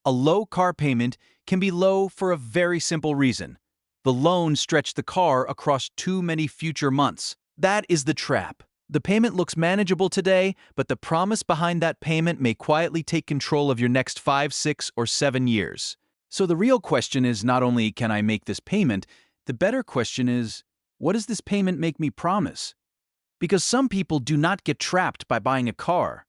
A low car payment can be low for a very simple reason. The loan stretched the car across too many future months. That is the trap. The payment looks manageable today, but the promise behind that payment may quietly take control of your next 5, 6, or 7 years. So the real question is not only can I make this payment, the better question is, what does this payment make me promise? Because some people do not get trapped by buying a car.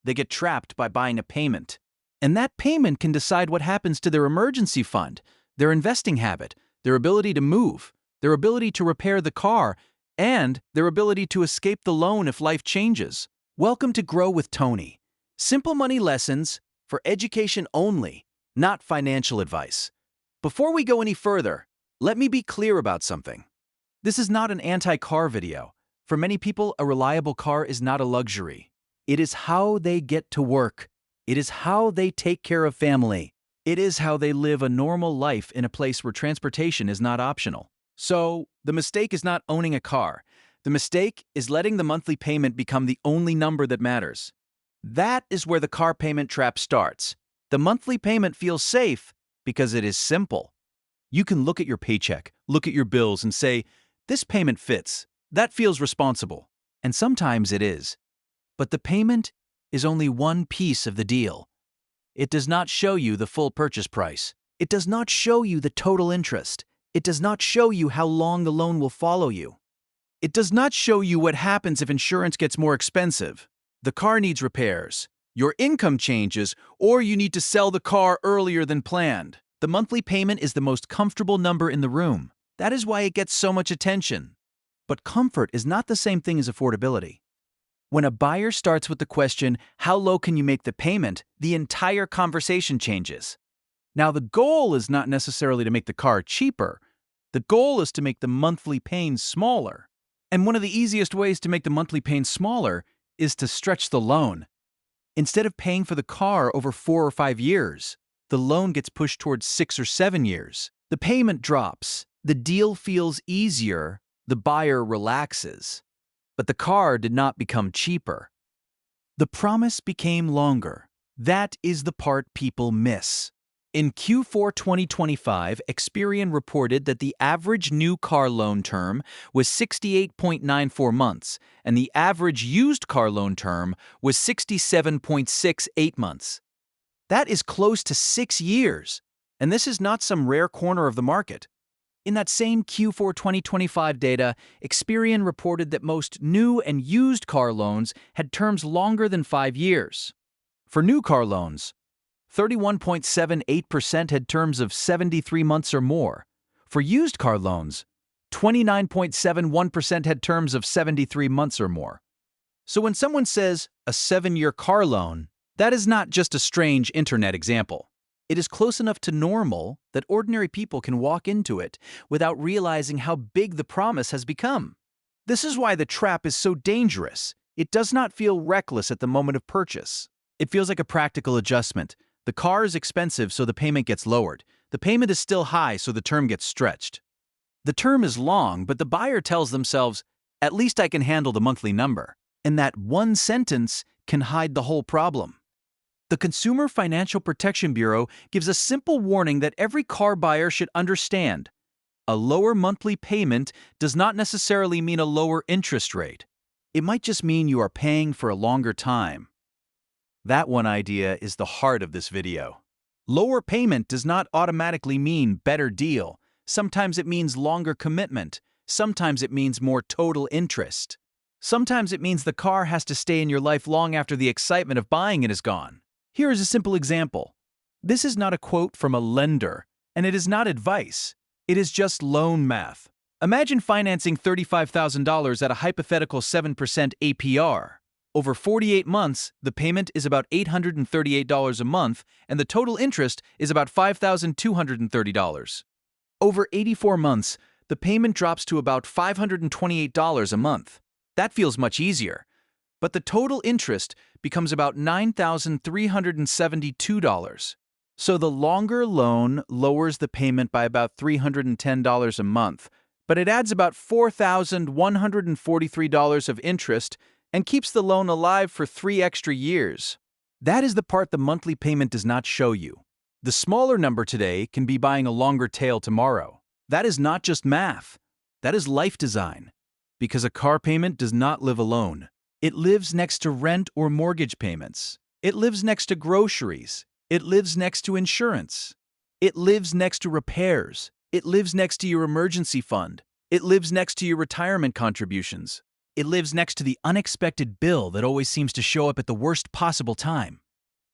They get trapped by buying a payment. And that payment can decide what happens to their emergency fund, their investing habit, their ability to move, their ability to repair the car, and their ability to escape the loan if life changes. Welcome to Grow with Tony. Simple money lessons for education only, not financial advice. Before we go any further, let me be clear about something. This is not an anti-car video. For many people, a reliable car is not a luxury. It is how they get to work. It is how they take care of family. It is how they live a normal life in a place where transportation is not optional. So, the mistake is not owning a car. The mistake is letting the monthly payment become the only number that matters. That is where the car payment trap starts. The monthly payment feels safe because it is simple. You can look at your paycheck, look at your bills, and say, this payment fits. That feels responsible. And sometimes it is. But the payment is only one piece of the deal. It does not show you the full purchase price. It does not show you the total interest. It does not show you how long the loan will follow you. It does not show you what happens if insurance gets more expensive, the car needs repairs, your income changes, or you need to sell the car earlier than planned. The monthly payment is the most comfortable number in the room. That is why it gets so much attention. But comfort is not the same thing as affordability. When a buyer starts with the question, how low can you make the payment, the entire conversation changes. Now, the goal is not necessarily to make the car cheaper. The goal is to make the monthly pain smaller. And one of the easiest ways to make the monthly pain smaller is to stretch the loan. Instead of paying for the car over 4 or 5 years, the loan gets pushed towards 6 or 7 years. The payment drops. The deal feels easier. The buyer relaxes. But the car did not become cheaper. The promise became longer. That is the part people miss. In Q4 2025, Experian reported that the average new car loan term was 68.94 months, and the average used car loan term was 67.68 months. That is close to 6 years, and this is not some rare corner of the market. In that same Q4 2025 data, Experian reported that most new and used car loans had terms longer than 5 years. For new car loans, 31.78% had terms of 73 months or more. For used car loans, 29.71% had terms of 73 months or more. So when someone says a 7-year car loan, that is not just a strange internet example. It is close enough to normal that ordinary people can walk into it without realizing how big the promise has become. This is why the trap is so dangerous. It does not feel reckless at the moment of purchase. It feels like a practical adjustment. The car is expensive, so the payment gets lowered. The payment is still high, so the term gets stretched. The term is long, but the buyer tells themselves, at least I can handle the monthly number. And that one sentence can hide the whole problem. The Consumer Financial Protection Bureau gives a simple warning that every car buyer should understand. A lower monthly payment does not necessarily mean a lower interest rate. It might just mean you are paying for a longer time. That one idea is the heart of this video. Lower payment does not automatically mean better deal. Sometimes it means longer commitment. Sometimes it means more total interest. Sometimes it means the car has to stay in your life long after the excitement of buying it is gone. Here is a simple example. This is not a quote from a lender, and it is not advice. It is just loan math. Imagine financing $35,000 at a hypothetical 7% APR. Over 48 months, the payment is about $838 a month, and the total interest is about $5,230. Over 84 months, the payment drops to about $528 a month. That feels much easier. But the total interest becomes about $9,372. So the longer loan lowers the payment by about $310 a month, but it adds about $4,143 of interest and keeps the loan alive for 3 extra years. That is the part the monthly payment does not show you. The smaller number today can be buying a longer tail tomorrow. That is not just math. That is life design. Because a car payment does not live alone. It lives next to rent or mortgage payments. It lives next to groceries. It lives next to insurance. It lives next to repairs. It lives next to your emergency fund. It lives next to your retirement contributions. It lives next to the unexpected bill that always seems to show up at the worst possible time.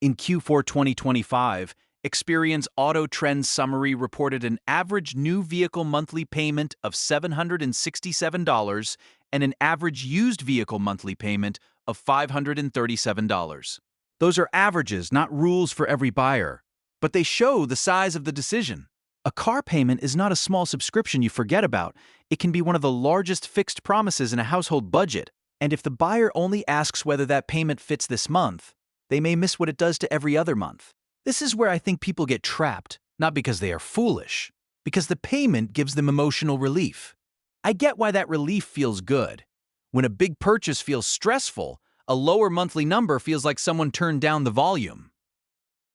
In Q4 2025, Experian's Auto Trends Summary reported an average new vehicle monthly payment of $767 and an average used vehicle monthly payment of $537. Those are averages, not rules for every buyer, but they show the size of the decision. A car payment is not a small subscription you forget about. It can be one of the largest fixed promises in a household budget, and if the buyer only asks whether that payment fits this month, they may miss what it does to every other month. This is where I think people get trapped, not because they are foolish, because the payment gives them emotional relief. I get why that relief feels good. When a big purchase feels stressful, a lower monthly number feels like someone turned down the volume.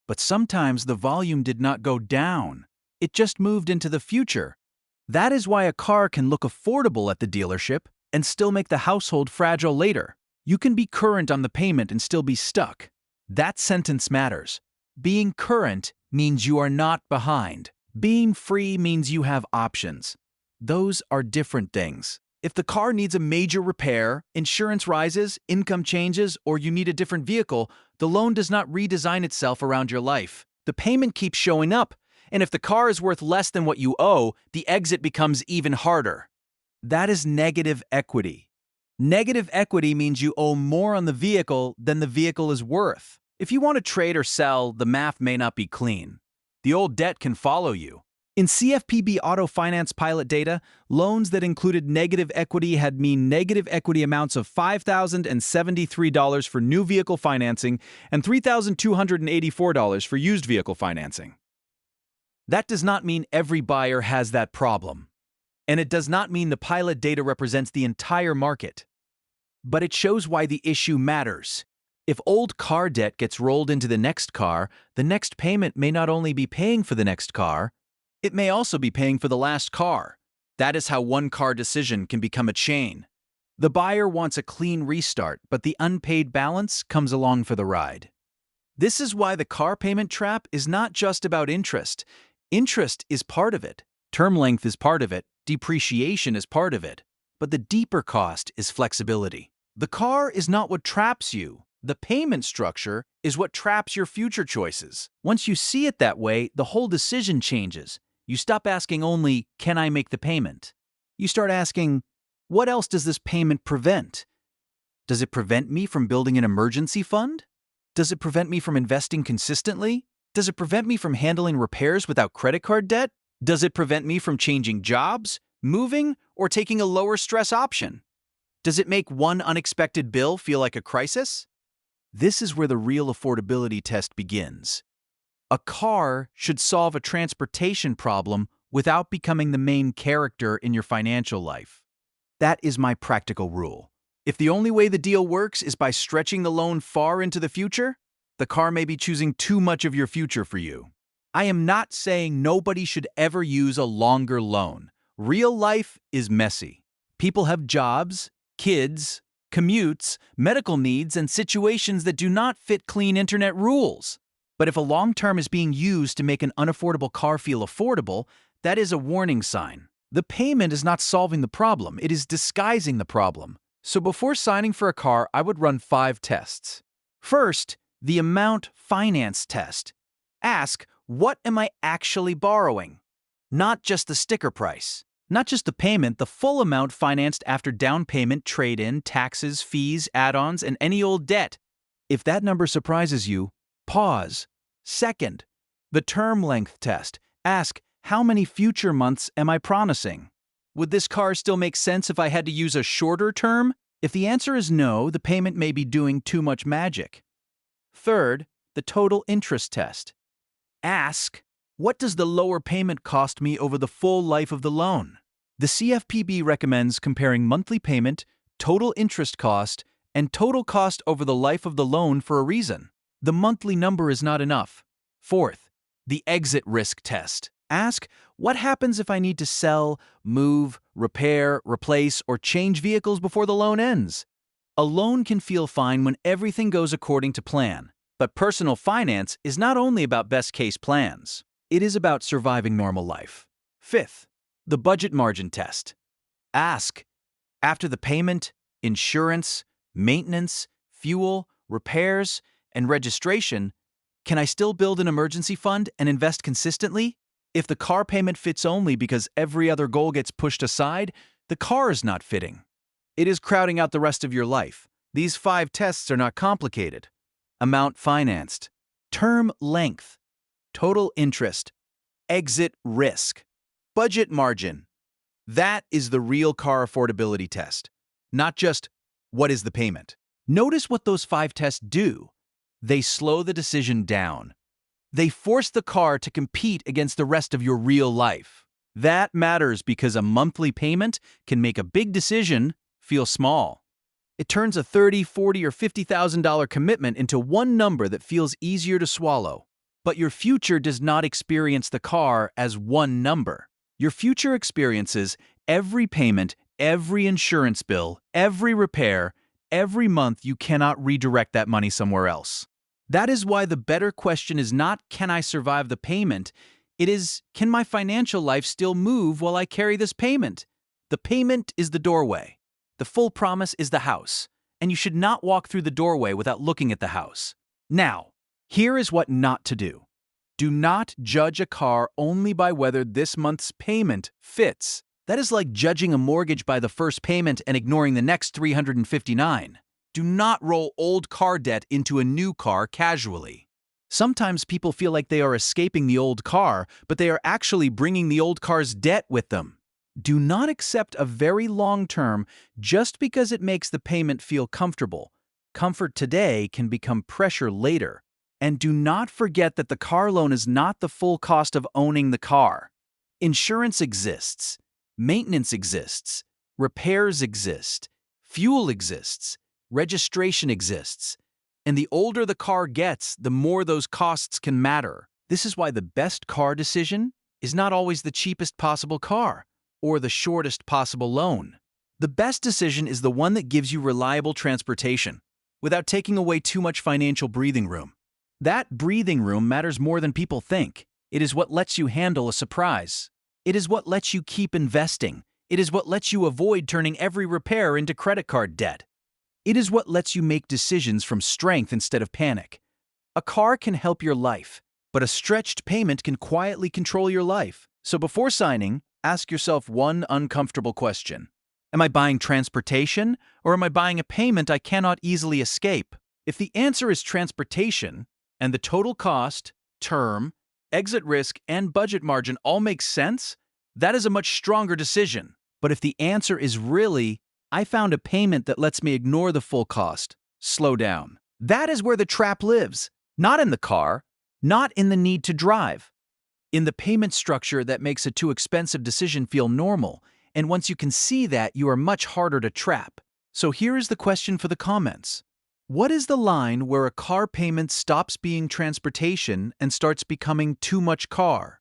But sometimes the volume did not go down. It just moved into the future. That is why a car can look affordable at the dealership and still make the household fragile later. You can be current on the payment and still be stuck. That sentence matters. Being current means you are not behind. Being free means you have options. Those are different things. If the car needs a major repair, insurance rises, income changes, or you need a different vehicle, the loan does not redesign itself around your life. The payment keeps showing up, and if the car is worth less than what you owe, the exit becomes even harder. That is negative equity. Negative equity means you owe more on the vehicle than the vehicle is worth. If you want to trade or sell, the math may not be clean. The old debt can follow you. In CFPB Auto Finance pilot data, loans that included negative equity had mean negative equity amounts of $5,073 for new vehicle financing and $3,284 for used vehicle financing. That does not mean every buyer has that problem. And it does not mean the pilot data represents the entire market. But it shows why the issue matters. If old car debt gets rolled into the next payment may not only be paying for the next car, it may also be paying for the last car. That is how one car decision can become a chain. The buyer wants a clean restart, but the unpaid balance comes along for the ride. This is why the car payment trap is not just about interest. Interest is part of it. Term length is part of it. Depreciation is part of it. But the deeper cost is flexibility. The car is not what traps you. The payment structure is what traps your future choices. Once you see it that way, the whole decision changes. You stop asking only, can I make the payment? You start asking, what else does this payment prevent? Does it prevent me from building an emergency fund? Does it prevent me from investing consistently? Does it prevent me from handling repairs without credit card debt? Does it prevent me from changing jobs, moving, or taking a lower stress option? Does it make one unexpected bill feel like a crisis? This is where the real affordability test begins. A car should solve a transportation problem without becoming the main character in your financial life. That is my practical rule. If the only way the deal works is by stretching the loan far into the future, the car may be choosing too much of your future for you. I am not saying nobody should ever use a longer loan. Real life is messy. People have jobs, kids, commutes, medical needs, and situations that do not fit clean internet rules. But if a long term is being used to make an unaffordable car feel affordable, that is a warning sign. The payment is not solving the problem, it is disguising the problem. So before signing for a car, I would run 5 tests. First, the amount finance test. Ask, what am I actually borrowing? Not just the sticker price. Not just the payment, the full amount financed after down payment, trade-in, taxes, fees, add-ons, and any old debt. If that number surprises you, pause. Second, the term length test. Ask, how many future months am I promising? Would this car still make sense if I had to use a shorter term? If the answer is no, the payment may be doing too much magic. Third, the total interest test. Ask, what does the lower payment cost me over the full life of the loan? The CFPB recommends comparing monthly payment, total interest cost, and total cost over the life of the loan for a reason. The monthly number is not enough. Fourth, The exit risk test. Ask, what happens if I need to sell, move, repair, replace, or change vehicles before the loan ends? A loan can feel fine when everything goes according to plan. But personal finance is not only about best-case plans. It is about surviving normal life. Fifth, the budget margin test. Ask, after the payment, insurance, maintenance, fuel, repairs, and registration, can I still build an emergency fund and invest consistently? If the car payment fits only because every other goal gets pushed aside, the car is not fitting. It is crowding out the rest of your life. These 5 tests are not complicated. Amount financed, term length, total interest, exit risk, budget margin. That is the real car affordability test, not just what is the payment. Notice what those 5 tests do. They slow the decision down. They force the car to compete against the rest of your real life. That matters because a monthly payment can make a big decision feel small. It turns a $30,000, $40,000, or $50,000 commitment into one number that feels easier to swallow. But your future does not experience the car as one number. Your future experiences every payment, every insurance bill, every repair, every month. You cannot redirect that money somewhere else. That is why the better question is not, can I survive the payment? It is, can my financial life still move while I carry this payment? The payment is the doorway. The full promise is the house, and you should not walk through the doorway without looking at the house. Now, here is what not to do. Do not judge a car only by whether this month's payment fits. That is like judging a mortgage by the first payment and ignoring the next 359. Do not roll old car debt into a new car casually. Sometimes people feel like they are escaping the old car, but they are actually bringing the old car's debt with them. Do not accept a very long term just because it makes the payment feel comfortable. Comfort today can become pressure later. And do not forget that the car loan is not the full cost of owning the car. Insurance exists, maintenance exists, repairs exist, fuel exists, registration exists. And the older the car gets, the more those costs can matter. This is why the best car decision is not always the cheapest possible car or the shortest possible loan. The best decision is the one that gives you reliable transportation without taking away too much financial breathing room. That breathing room matters more than people think. It is what lets you handle a surprise. It is what lets you keep investing. It is what lets you avoid turning every repair into credit card debt. It is what lets you make decisions from strength instead of panic. A car can help your life, but a stretched payment can quietly control your life. So before signing, ask yourself one uncomfortable question. Am I buying transportation, or am I buying a payment I cannot easily escape? If the answer is transportation, and the total cost, term, exit risk, and budget margin all make sense, that is a much stronger decision. But if the answer is really, I found a payment that lets me ignore the full cost, slow down. That is where the trap lives. Not in the car, not in the need to drive. In the payment structure that makes a too expensive decision feel normal, and once you can see that, you are much harder to trap. So here is the question for the comments. What is the line where a car payment stops being transportation and starts becoming too much car?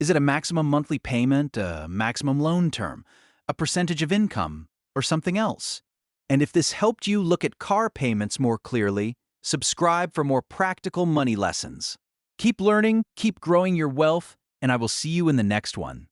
Is it a maximum monthly payment, a maximum loan term, a percentage of income, or something else? And if this helped you look at car payments more clearly, subscribe for more practical money lessons. Keep learning, keep growing your wealth, and I will see you in the next one.